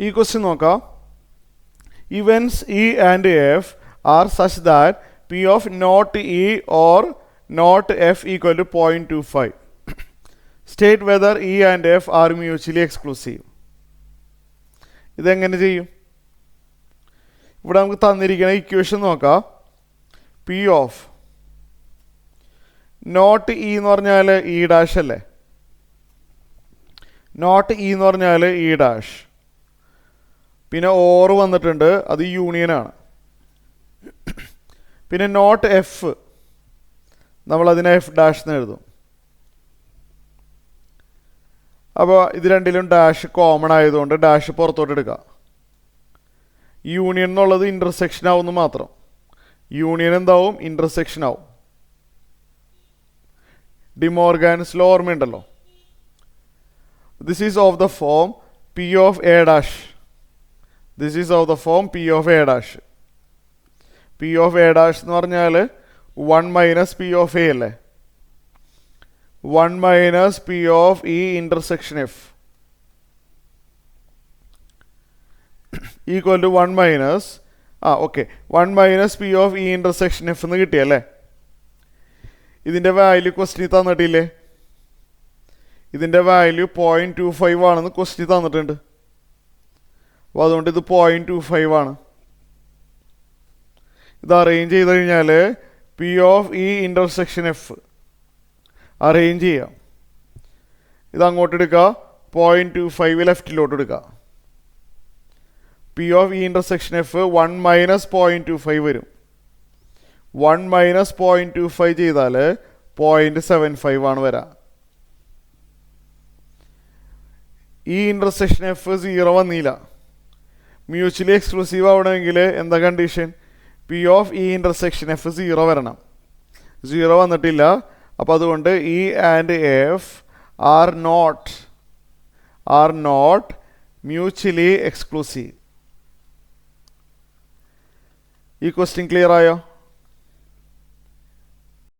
ഈ ക്വസ്റ്റ്യൻ നോക്കാം. Events E and F are such that P of not E or not F equal to 0.25. State whether E and F are mutually exclusive. ഇതെങ്ങനെ ചെയ്യും? ഇവിടെ നമുക്ക് തന്നിരിക്കുന്ന equation നോക്കാം. P of not E എന്ന് പറഞ്ഞാൽ ഇ ഡാഷ് അല്ലേ, not E എന്ന് പറഞ്ഞാൽ ഇ ഡാഷ്, പിന്നെ ഓർ വന്നിട്ടുണ്ട്, അത് യൂണിയനാണ്. പിന്നെ നോട്ട് എഫ് നമ്മളതിനെ എഫ് ഡാഷ് എന്ന് എഴുതും. അപ്പോൾ ഇത് രണ്ടിലും ഡാഷ് കോമൺ ആയതുകൊണ്ട് ഡാഷ് പുറത്തോട്ട് എടുക്കുക. യൂണിയൻ എന്നുള്ളത് ഇൻ്റർസെക്ഷൻ ആവുമെന്ന് മാത്രം. യൂണിയൻ എന്താവും? ഇൻ്റർസെക്ഷൻ ആവും. ഡിമോർഗാൻസ് ലോ ഓർമ്മയുണ്ടല്ലോ. This is of the form P of A dash. This is of the form P of A dash. P of A dash എന്ന് പറഞ്ഞാൽ 1 മൈനസ് പി ഓഫ് എ അല്ലേ, 1 minus P of E intersection F equal to 1 minus 1 minus P of E intersection F എന്ന് കിട്ടിയല്ലേ. ഇതിൻ്റെ value question തന്നിട്ടില്ലേ? ഇതിൻ്റെ value 0.25 ആണെന്ന് question തന്നിട്ടുണ്ട്. അപ്പോൾ അതുകൊണ്ട് ഇത് 0.25 ആണ്. ഇത് അറേഞ്ച് ചെയ്ത് കഴിഞ്ഞാൽ P of E intersection F arrange ചെയ്യാം. ഇത് അങ്ങോട്ട് എടുക്കുക, 0.25 ലെഫ്റ്റിലോട്ട് എടുക്കുക. P of E intersection F 1 minus 0.25 വരും. 1 മൈനസ് 0.25 ചെയ്താൽ 0.75 ആണ് വരാം. ഈ ഇൻ്റർസെക്ഷൻ എഫ് 0 വന്നില്ല. മ്യൂച്വലി എക്സ്ക്ലൂസീവ് ആവണമെങ്കിൽ എന്താ condition? P of E intersection F 0 വരണം. 0 വന്നിട്ടില്ല. അപ്പോൾ അതുകൊണ്ട് E and F are not mutually exclusive. ഈ ക്വസ്റ്റ്യൻ ക്ലിയർ ആയോ?